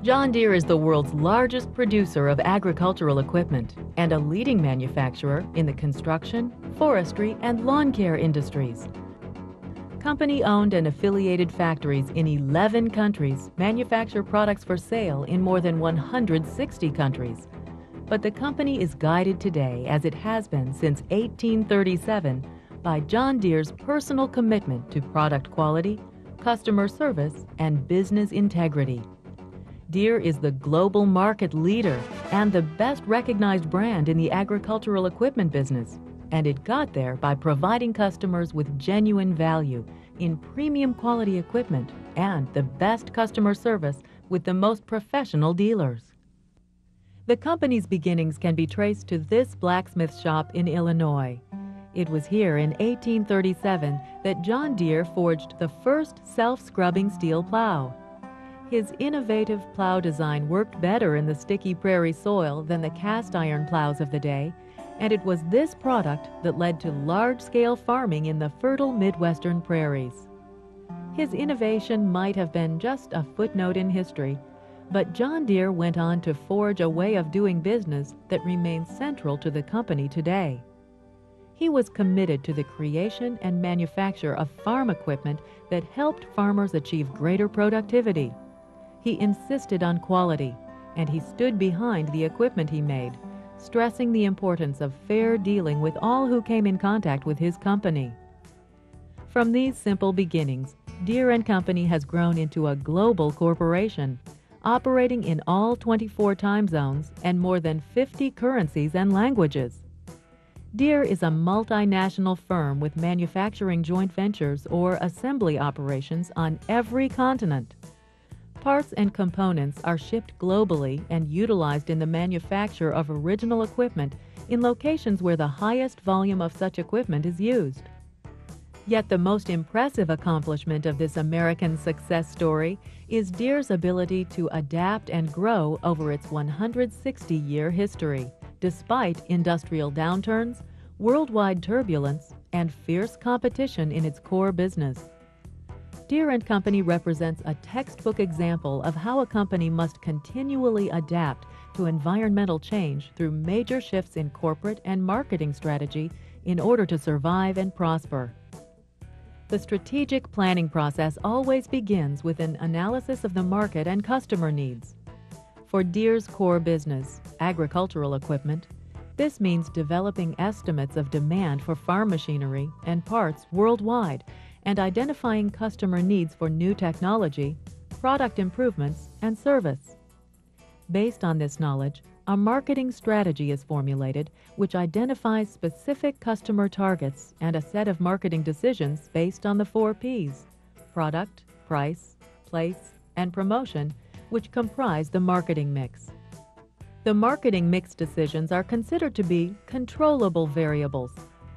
John Deere is the world's largest producer of agricultural equipment and a leading manufacturer in the construction, forestry, and lawn care industries. Company-owned and affiliated factories in 11 countries manufacture products for sale in more than 160 countries. But the company is guided today, as it has been since 1837, by John Deere's personal commitment to product quality, customer service, and business integrity. Deere is the global market leader and the best recognized brand in the agricultural equipment business, and it got there by providing customers with genuine value in premium quality equipment and the best customer service with the most professional dealers. The company's beginnings can be traced to this blacksmith shop in Illinois. It was here in 1837 that John Deere forged the first self-scrubbing steel plow. His innovative plow design worked better in the sticky prairie soil than the cast iron plows of the day, and it was this product that led to large-scale farming in the fertile Midwestern prairies. His innovation might have been just a footnote in history, but John Deere went on to forge a way of doing business that remains central to the company today. He was committed to the creation and manufacture of farm equipment that helped farmers achieve greater productivity. He insisted on quality, and he stood behind the equipment he made, stressing the importance of fair dealing with all who came in contact with his company. From these simple beginnings, Deere & Company has grown into a global corporation, operating in all 24 time zones and more than 50 currencies and languages. Deere is a multinational firm with manufacturing joint ventures or assembly operations on every continent. Parts and components are shipped globally and utilized in the manufacture of original equipment in locations where the highest volume of such equipment is used. Yet the most impressive accomplishment of this American success story is Deere's ability to adapt and grow over its 160-year history, despite industrial downturns, worldwide turbulence, and fierce competition in its core business. Deere & Company represents a textbook example of how a company must continually adapt to environmental change through major shifts in corporate and marketing strategy in order to survive and prosper. The strategic planning process always begins with an analysis of the market and customer needs. For Deere's core business, agricultural equipment, this means developing estimates of demand for farm machinery and parts worldwide and identifying customer needs for new technology, product improvements, and service. Based on this knowledge, a marketing strategy is formulated which identifies specific customer targets and a set of marketing decisions based on the 4 Ps: product, price, place, and promotion, which comprise the marketing mix. The marketing mix decisions are considered to be controllable variables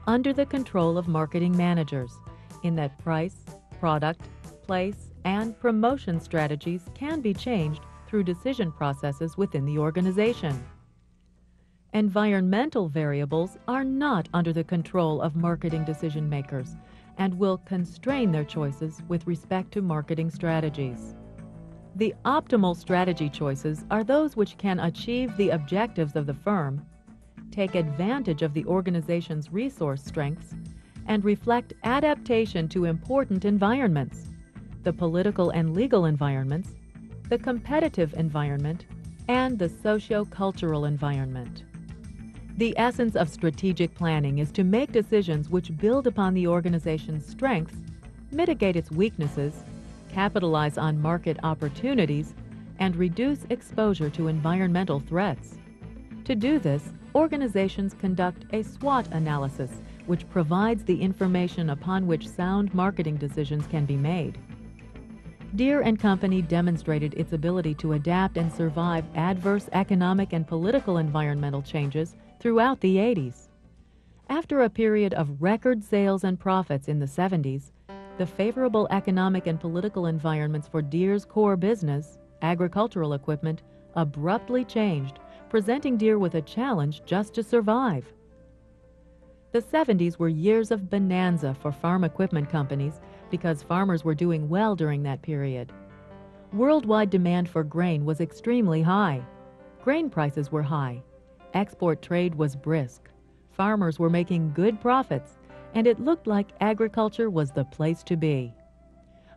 under the control of marketing managers, in that price, product, place, and promotion strategies can be changed through decision processes within the organization. Environmental variables are not under the control of marketing decision makers and will constrain their choices with respect to marketing strategies. The optimal strategy choices are those which can achieve the objectives of the firm, take advantage of the organization's resource strengths, and reflect adaptation to important environments, the political and legal environments, the competitive environment, and the socio-cultural environment. The essence of strategic planning is to make decisions which build upon the organization's strengths, mitigate its weaknesses, capitalize on market opportunities, and reduce exposure to environmental threats. To do this, organizations conduct a SWOT analysis, which provides the information upon which sound marketing decisions can be made. Deere & Company demonstrated its ability to adapt and survive adverse economic and political environmental changes throughout the 80s. After a period of record sales and profits in the 70s, the favorable economic and political environments for Deere's core business, agricultural equipment, abruptly changed, presenting Deere with a challenge just to survive. The 70s were years of bonanza for farm equipment companies because farmers were doing well during that period. Worldwide demand for grain was extremely high. Grain prices were high. Export trade was brisk. Farmers were making good profits, and it looked like agriculture was the place to be.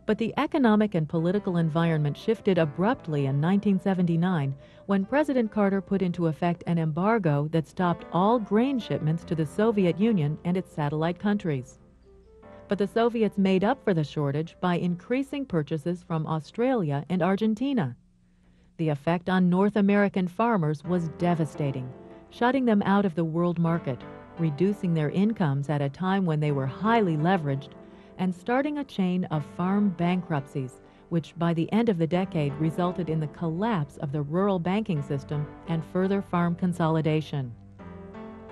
But the economic and political environment shifted abruptly in 1979 when President Carter put into effect an embargo that stopped all grain shipments to the Soviet Union and its satellite countries. But the Soviets made up for the shortage by increasing purchases from Australia and Argentina. The effect on North American farmers was devastating, shutting them out of the world market, reducing their incomes at a time when they were highly leveraged, and starting a chain of farm bankruptcies, which by the end of the decade resulted in the collapse of the rural banking system and further farm consolidation.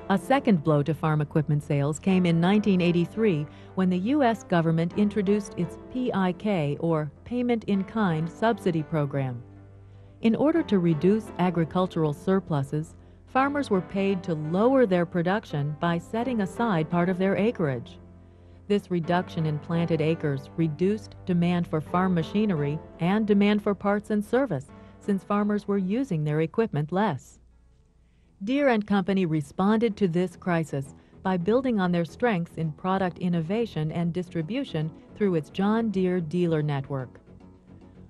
A second blow to farm equipment sales came in 1983 when the U.S. government introduced its PIK, or Payment in Kind, subsidy program. In order to reduce agricultural surpluses, farmers were paid to lower their production by setting aside part of their acreage. This reduction in planted acres reduced demand for farm machinery and demand for parts and service, since farmers were using their equipment less. Deere & Company responded to this crisis by building on their strengths in product innovation and distribution through its John Deere dealer network.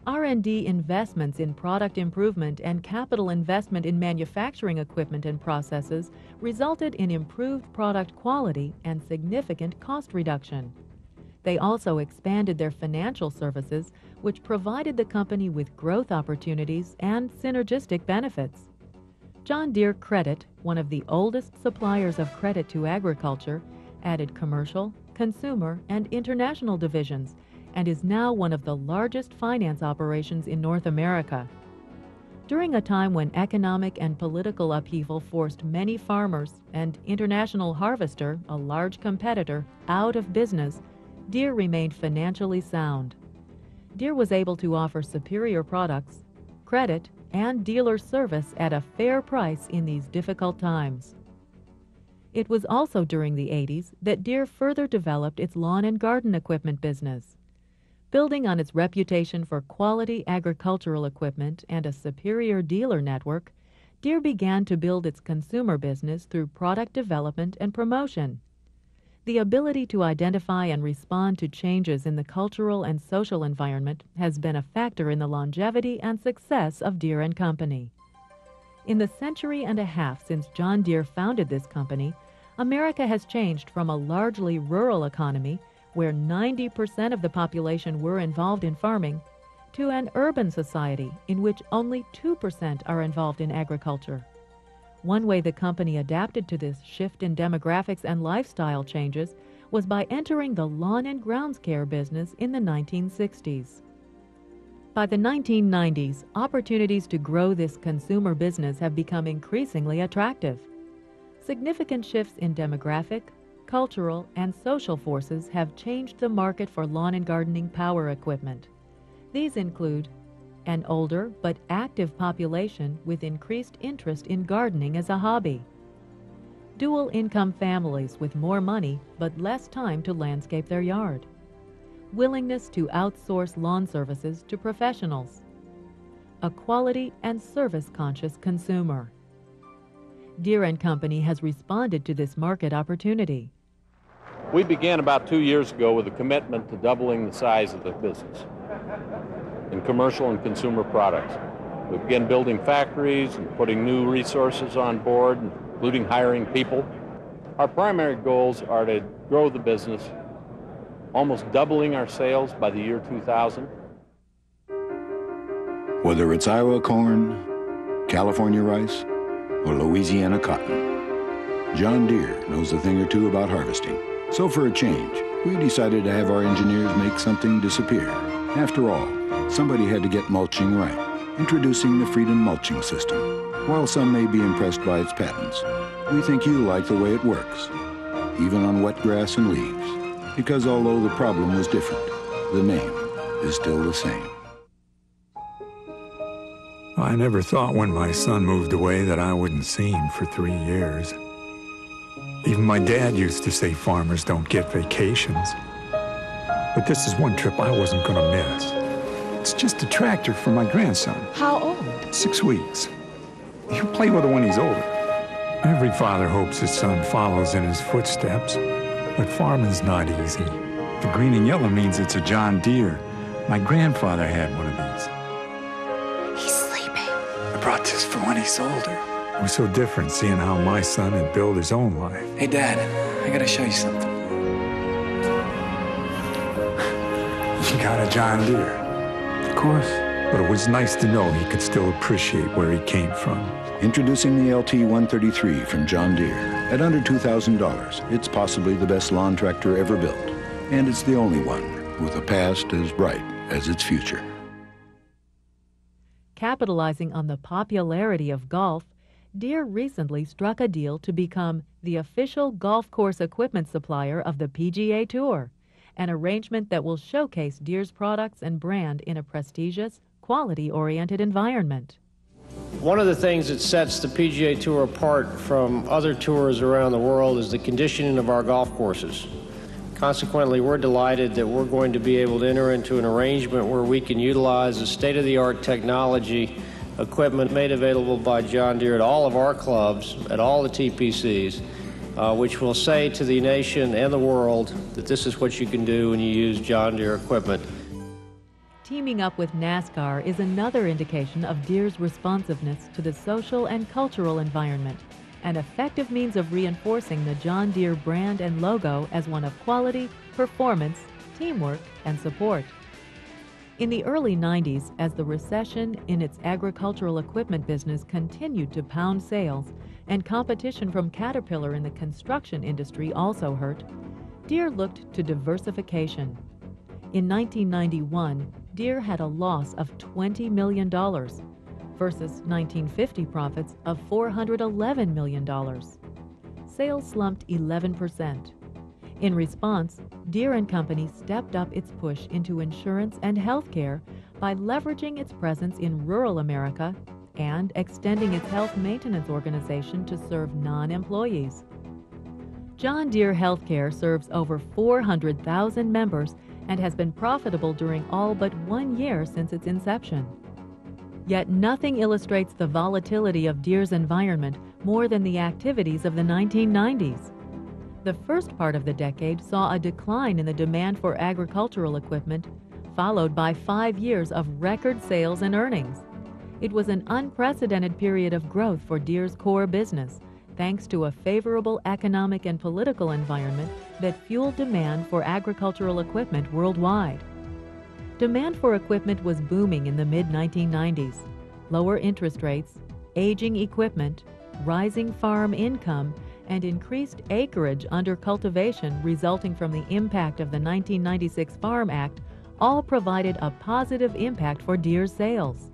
R&D investments in product improvement and capital investment in manufacturing equipment and processes resulted in improved product quality and significant cost reduction. They also expanded their financial services, which provided the company with growth opportunities and synergistic benefits. John Deere Credit, one of the oldest suppliers of credit to agriculture, added commercial, consumer, and international divisions, and is now one of the largest finance operations in North America. During a time when economic and political upheaval forced many farmers and International Harvester, a large competitor, out of business, Deere remained financially sound. Deere was able to offer superior products, credit, and dealer service at a fair price in these difficult times. It was also during the 80s that Deere further developed its lawn and garden equipment business. Building on its reputation for quality agricultural equipment and a superior dealer network, Deere began to build its consumer business through product development and promotion. The ability to identify and respond to changes in the cultural and social environment has been a factor in the longevity and success of Deere & Company. In the century and a half since John Deere founded this company, America has changed from a largely rural economy where 90% of the population were involved in farming, to an urban society in which only 2% are involved in agriculture. One way the company adapted to this shift in demographics and lifestyle changes was by entering the lawn and grounds care business in the 1960s. By the 1990s, opportunities to grow this consumer business have become increasingly attractive. Significant shifts in demographic, cultural, and social forces have changed the market for lawn and gardening power equipment. These include an older but active population with increased interest in gardening as a hobby, dual-income families with more money but less time to landscape their yard, willingness to outsource lawn services to professionals, a quality and service-conscious consumer. Deere & Company has responded to this market opportunity. We began about 2 years ago with a commitment to doubling the size of the business in commercial and consumer products. We began building factories and putting new resources on board, including hiring people. Our primary goals are to grow the business, almost doubling our sales by the year 2000. Whether it's Iowa corn, California rice, or Louisiana cotton, John Deere knows a thing or two about harvesting. So for a change, we decided to have our engineers make something disappear. After all, somebody had to get mulching right. Introducing the Freedom Mulching System. While some may be impressed by its patents, we think you'll like the way it works, even on wet grass and leaves. Because although the problem was different, the name is still the same. I never thought when my son moved away that I wouldn't see him for 3 years. Even my dad used to say farmers don't get vacations. But this is one trip I wasn't going to miss. It's just a tractor for my grandson. How old? 6 weeks. He'll play with it when he's older. Every father hopes his son follows in his footsteps, but farming's not easy. The green and yellow means it's a John Deere. My grandfather had one of these. He's sleeping. I brought this for when he's older. It was so different seeing how my son had built his own life. Hey, Dad, I gotta show you something. You got a John Deere. Of course. But it was nice to know he could still appreciate where he came from. Introducing the LT-133 from John Deere. At under $2,000, it's possibly the best lawn tractor ever built. And it's the only one with a past as bright as its future. Capitalizing on the popularity of golf, Deere recently struck a deal to become the official golf course equipment supplier of the PGA Tour, an arrangement that will showcase Deere's products and brand in a prestigious, quality-oriented environment. One of the things that sets the PGA Tour apart from other tours around the world is the conditioning of our golf courses. Consequently, we're delighted that we're going to be able to enter into an arrangement where we can utilize the state-of-the-art technology equipment made available by John Deere at all of our clubs, at all the TPCs, which will say to the nation and the world that this is what you can do when you use John Deere equipment. Teaming up with NASCAR is another indication of Deere's responsiveness to the social and cultural environment, an effective means of reinforcing the John Deere brand and logo as one of quality, performance, teamwork, and support. In the early 90s, as the recession in its agricultural equipment business continued to pound sales, and competition from Caterpillar in the construction industry also hurt, Deere looked to diversification. In 1991, Deere had a loss of $20 million versus 1950 profits of $411 million. Sales slumped 11%. In response, Deere & Company stepped up its push into insurance and healthcare by leveraging its presence in rural America and extending its health maintenance organization to serve non-employees. John Deere Healthcare serves over 400,000 members and has been profitable during all but 1 year since its inception. Yet nothing illustrates the volatility of Deere's environment more than the activities of the 1990s. The first part of the decade saw a decline in the demand for agricultural equipment, followed by 5 years of record sales and earnings. It was an unprecedented period of growth for Deere's core business, thanks to a favorable economic and political environment that fueled demand for agricultural equipment worldwide. Demand for equipment was booming in the mid-1990s. Lower interest rates, aging equipment, rising farm income, and increased acreage under cultivation resulting from the impact of the 1996 Farm Act all provided a positive impact for Deere's sales.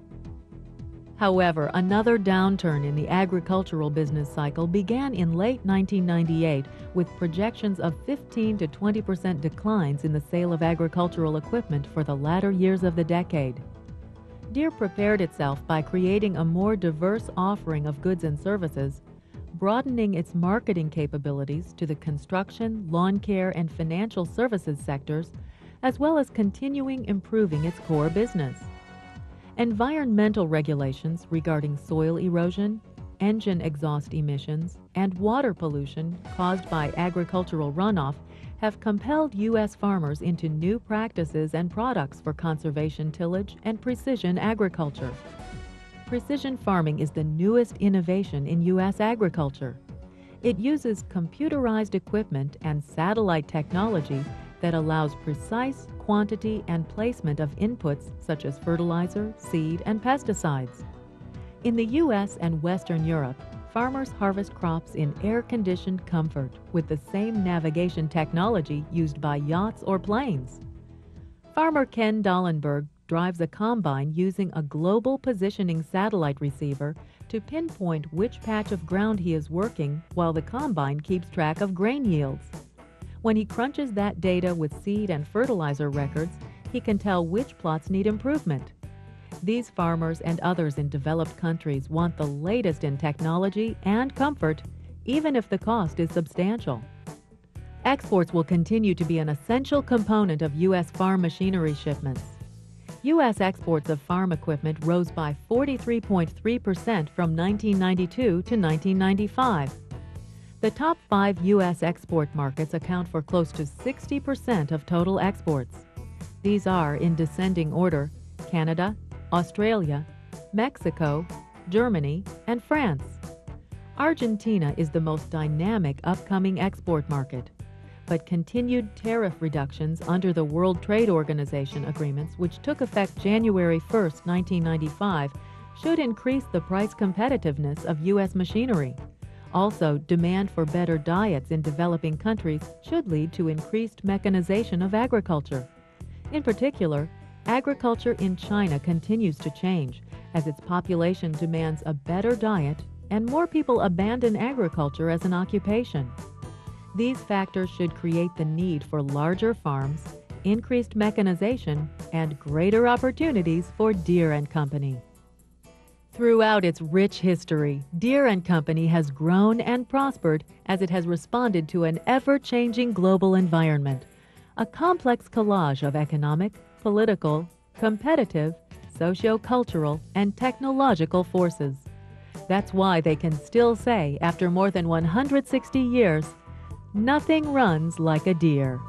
However, another downturn in the agricultural business cycle began in late 1998 with projections of 15 to 20% declines in the sale of agricultural equipment for the latter years of the decade. Deere prepared itself by creating a more diverse offering of goods and services, broadening its marketing capabilities to the construction, lawn care, and financial services sectors, as well as continuing improving its core business. Environmental regulations regarding soil erosion, engine exhaust emissions, and water pollution caused by agricultural runoff have compelled U.S. farmers into new practices and products for conservation tillage and precision agriculture. Precision farming is the newest innovation in U.S. agriculture. It uses computerized equipment and satellite technology that allows precise quantity and placement of inputs such as fertilizer, seed, and pesticides. In the U.S. and Western Europe, farmers harvest crops in air-conditioned comfort with the same navigation technology used by yachts or planes. Farmer Ken Dollenberg drives a combine using a global positioning satellite receiver to pinpoint which patch of ground he is working while the combine keeps track of grain yields. When he crunches that data with seed and fertilizer records, he can tell which plots need improvement. These farmers and others in developed countries want the latest in technology and comfort, even if the cost is substantial. Exports will continue to be an essential component of U.S. farm machinery shipments. U.S. exports of farm equipment rose by 43.3% from 1992 to 1995. The top 5 U.S. export markets account for close to 60% of total exports. These are, in descending order, Canada, Australia, Mexico, Germany, and France. Argentina is the most dynamic upcoming export market, but continued tariff reductions under the World Trade Organization agreements, which took effect January 1, 1995, should increase the price competitiveness of U.S. machinery. Also, demand for better diets in developing countries should lead to increased mechanization of agriculture. In particular, agriculture in China continues to change as its population demands a better diet and more people abandon agriculture as an occupation. These factors should create the need for larger farms, increased mechanization, and greater opportunities for Deere & Company. Throughout its rich history, Deere & Company has grown and prospered as it has responded to an ever-changing global environment, a complex collage of economic, political, competitive, socio-cultural, and technological forces. That's why they can still say, after more than 160 years, nothing runs like a Deere.